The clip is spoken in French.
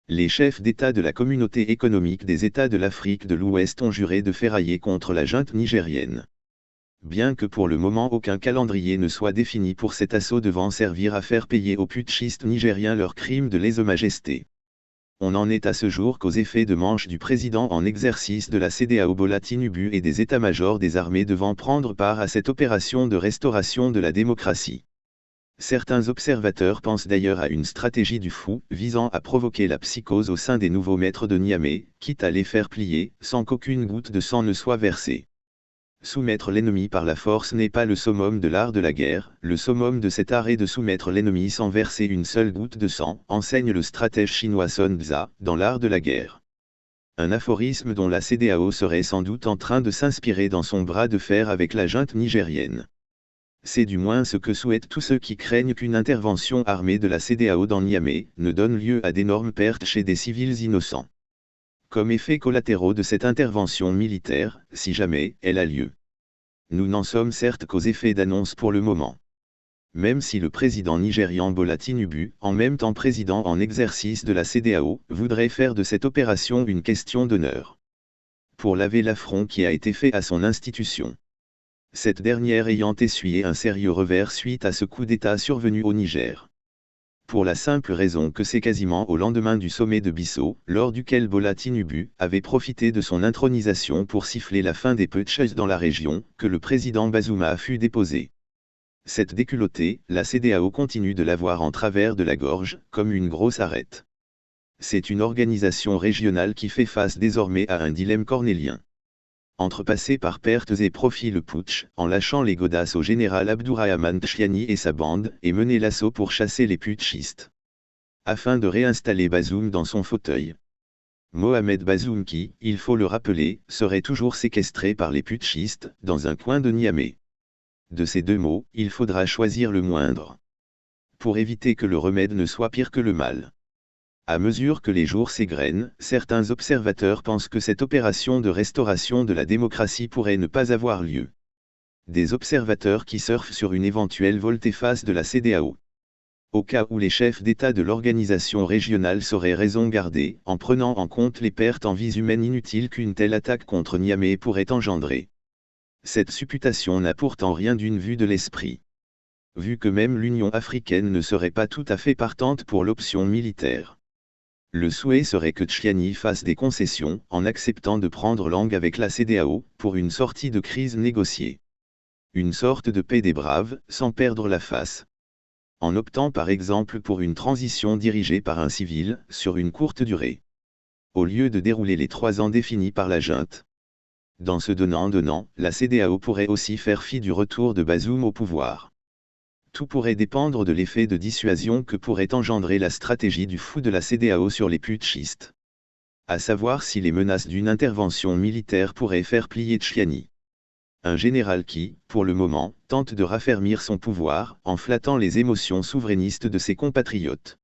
Les chefs d'État de la Communauté économique des États de l'Afrique de l'Ouest ont juré de ferrailler contre la junte nigérienne. Bien que pour le moment aucun calendrier ne soit défini pour cet assaut devant servir à faire payer aux putschistes nigériens leurs crimes de lèse-majesté. On en est à ce jour qu'aux effets de manche du président en exercice de la CEDEAO Bola Tinubu et des états-majors des armées devant prendre part à cette opération de restauration de la démocratie. Certains observateurs pensent d'ailleurs à une stratégie du fou, visant à provoquer la psychose au sein des nouveaux maîtres de Niamey, quitte à les faire plier, sans qu'aucune goutte de sang ne soit versée. Soumettre l'ennemi par la force n'est pas le summum de l'art de la guerre, le summum de cet art est de soumettre l'ennemi sans verser une seule goutte de sang, enseigne le stratège chinois Sun Tzu, dans l'art de la guerre. Un aphorisme dont la CEDEAO serait sans doute en train de s'inspirer dans son bras de fer avec la junte nigérienne. C'est du moins ce que souhaitent tous ceux qui craignent qu'une intervention armée de la CEDEAO dans Niamey ne donne lieu à d'énormes pertes chez des civils innocents. Comme effets collatéraux de cette intervention militaire, si jamais elle a lieu. Nous n'en sommes certes qu'aux effets d'annonce pour le moment. Même si le président nigérian Bola Tinubu, en même temps président en exercice de la CEDEAO, voudrait faire de cette opération une question d'honneur. Pour laver l'affront qui a été fait à son institution. Cette dernière ayant essuyé un sérieux revers suite à ce coup d'État survenu au Niger. Pour la simple raison que c'est quasiment au lendemain du sommet de Bissau, lors duquel Bola Tinubu avait profité de son intronisation pour siffler la fin des putschs dans la région, que le président Bazouma fut déposé. Cette déculottée, la CEDEAO continue de l'avoir en travers de la gorge, comme une grosse arête. C'est une organisation régionale qui fait face désormais à un dilemme cornélien. Entrepasser par pertes et profits le putsch, en lâchant les godasses au général Abdourahmane Tchiani et sa bande, et mener l'assaut pour chasser les putschistes. Afin de réinstaller Bazoum dans son fauteuil. Mohamed Bazoum qui, il faut le rappeler, serait toujours séquestré par les putschistes, dans un coin de Niamey. De ces deux mots, il faudra choisir le moindre. Pour éviter que le remède ne soit pire que le mal. À mesure que les jours s'égrènent, certains observateurs pensent que cette opération de restauration de la démocratie pourrait ne pas avoir lieu. Des observateurs qui surfent sur une éventuelle volte-face de la CEDEAO. Au cas où les chefs d'État de l'organisation régionale sauraient raison garder, en prenant en compte les pertes en vies humaines inutiles qu'une telle attaque contre Niamey pourrait engendrer. Cette supputation n'a pourtant rien d'une vue de l'esprit. Vu que même l'Union africaine ne serait pas tout à fait partante pour l'option militaire. Le souhait serait que Tchiani fasse des concessions, en acceptant de prendre langue avec la CEDEAO, pour une sortie de crise négociée. Une sorte de paix des braves, sans perdre la face. En optant par exemple pour une transition dirigée par un civil, sur une courte durée. Au lieu de dérouler les 3 ans définis par la junte. Dans ce donnant-donnant, la CEDEAO pourrait aussi faire fi du retour de Bazoum au pouvoir. Tout pourrait dépendre de l'effet de dissuasion que pourrait engendrer la stratégie du fou de la CEDEAO sur les putschistes. À savoir si les menaces d'une intervention militaire pourraient faire plier Tchiani. Un général qui, pour le moment, tente de raffermir son pouvoir, en flattant les émotions souverainistes de ses compatriotes.